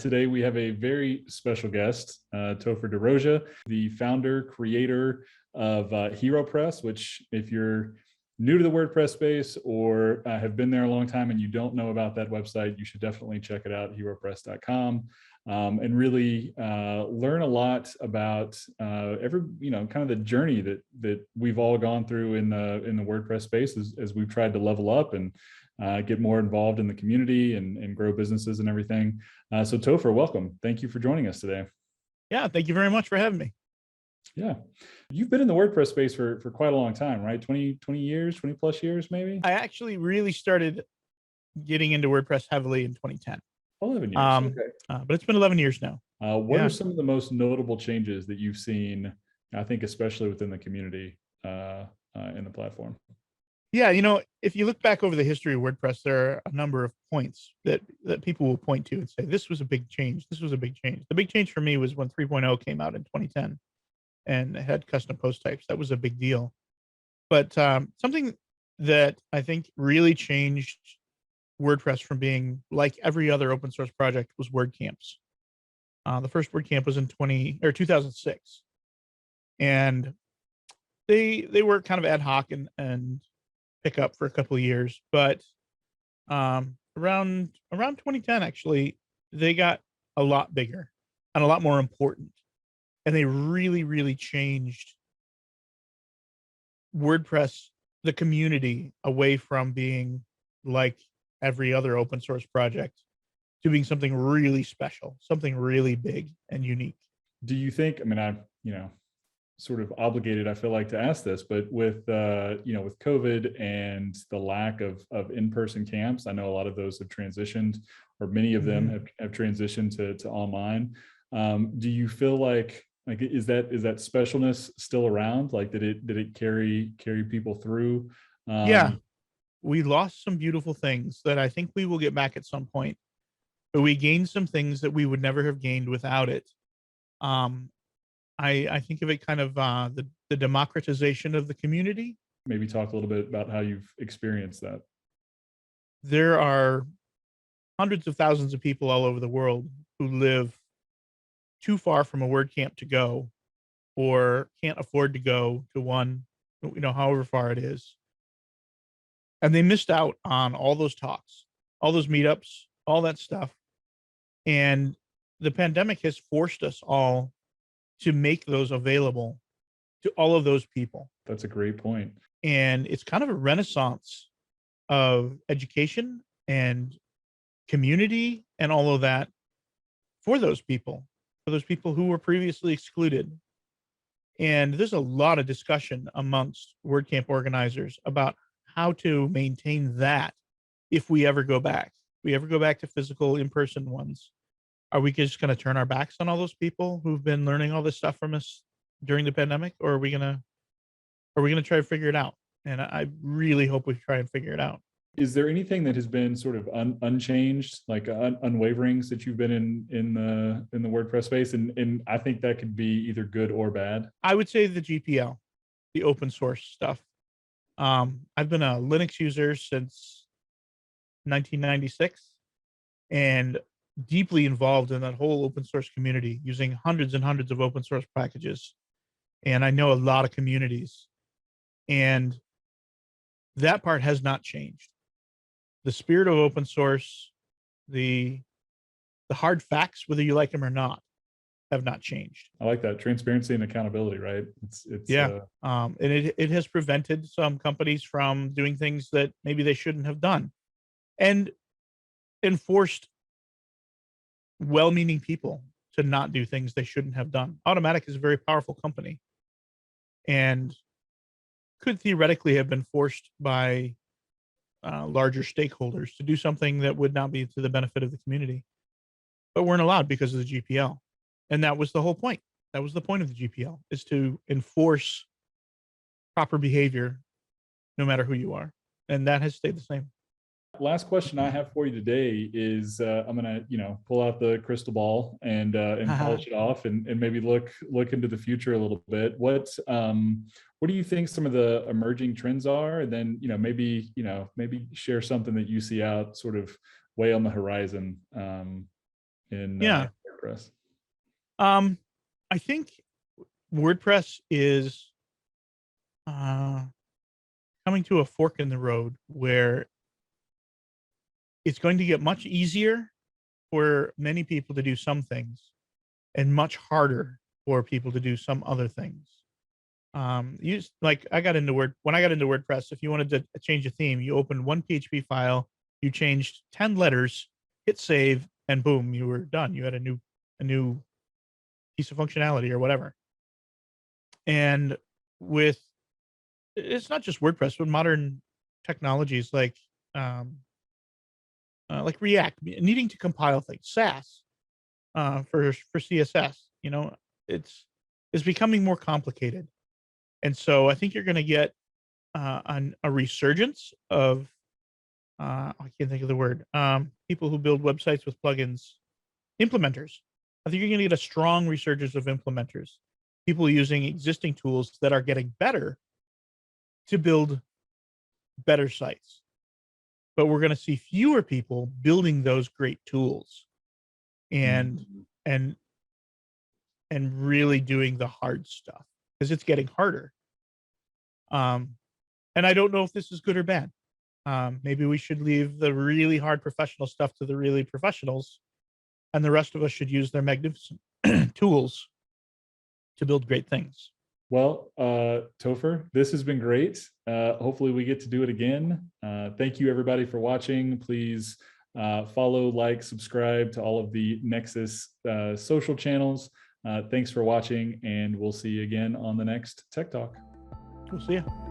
Today we have a very special guest, Topher DeRosia, the founder, creator of HeroPress, which if you're new to the WordPress space or have been there a long time and you don't know about that website, you should definitely check it out, HeroPress.com, and really learn a lot about kind of the journey that we've all gone through in the WordPress space as we've tried to level up and get more involved in the community and grow businesses and everything. So Topher, welcome. Thank you for joining us today. Yeah, thank you very much for having me. Yeah. You've been in the WordPress space for quite a long time, right? 20 years, 20 plus years, maybe? I actually really started getting into WordPress heavily in 2010. 11 years, okay. But it's been 11 years now. What are some of the most notable changes that you've seen, I think, especially within the community in the platform? Yeah, you know, if you look back over the history of WordPress, there are a number of points that people will point to and say, this was a big change. This was a big change. The big change for me was when 3.0 came out in 2010 and it had custom post types. That was a big deal. But something that I think really changed WordPress from being like every other open source project was WordCamps. The first WordCamp was in 2006. And they were kind of ad hoc and pick up for a couple of years, but around 2010, actually, they got a lot bigger and a lot more important, and they really changed WordPress, the community, away from being like every other open source project to being something really special, something really big and unique. Do you think? I mean, I'm sort of obligated, I feel like, to ask this, but with with COVID and the lack of in-person camps, I know a lot of those have transitioned, or many of them have transitioned to online. Do you feel like is that specialness still around? Like, did it carry people through? Yeah, we lost some beautiful things that I think we will get back at some point, but we gained some things that we would never have gained without it. I think of it kind of the democratization of the community. Maybe talk a little bit about how you've experienced that. There are hundreds of thousands of people all over the world who live too far from a WordCamp to go, or can't afford to go to one, however far it is. And they missed out on all those talks, all those meetups, all that stuff. And the pandemic has forced us all to make those available to all of those people. That's a great point. And it's kind of a renaissance of education and community and all of that for those people who were previously excluded. And there's a lot of discussion amongst WordCamp organizers about how to maintain that if we ever go back. If we ever go back to physical in-person ones. Are we just going to turn our backs on all those people who've been learning all this stuff from us during the pandemic, or are we going to try to figure it out? And I really hope we try and figure it out. Is there anything that has been sort of unchanged, like unwavering, that you've been in the WordPress space? And I think that could be either good or bad. I would say the GPL, the open source stuff. I've been a Linux user since 1996, and deeply involved in that whole open source community, using hundreds and hundreds of open source packages. And I know a lot of communities, and that part has not changed. The spirit of open source, the hard facts, whether you like them or not, have not changed. I like that. Transparency and accountability, right? It's and it has prevented some companies from doing things that maybe they shouldn't have done, and enforced well-meaning people to not do things they shouldn't have done. Automatic is a very powerful company and could theoretically have been forced by larger stakeholders to do something that would not be to the benefit of the community, but weren't allowed because of the GPL. And that was the whole point. That was the point of the GPL, is to enforce proper behavior no matter who you are. And that has stayed the same. Last question I have for you today is I'm gonna pull out the crystal ball and polish it off and maybe look into the future a little bit. What do you think some of the emerging trends are? And then maybe share something that you see out sort of way on the horizon in Yeah. WordPress? I think WordPress is coming to a fork in the road where it's going to get much easier for many people to do some things and much harder for people to do some other things. Like when I got into WordPress, if you wanted to change a theme, you opened one PHP file, you changed 10 letters, hit save, and boom, you were done. You had a new piece of functionality or whatever. And it's not just WordPress, but modern technologies like React needing to compile things, Sass for CSS. It's becoming more complicated, and so I think you're going to get a resurgence of I can't think of the word. People who build websites with plugins, implementers. I think you're going to get a strong resurgence of implementers, people using existing tools that are getting better to build better sites. But we're going to see fewer people building those great tools and really doing the hard stuff, because it's getting harder. And I don't know if this is good or bad. Maybe we should leave the really hard professional stuff to the really professionals, and the rest of us should use their magnificent tools to build great things. Well, Topher, this has been great. Hopefully we get to do it again. Thank you everybody for watching. Please follow, like, subscribe to all of the Nexcess social channels. Thanks for watching, and we'll see you again on the next Tech Talk. We'll see you.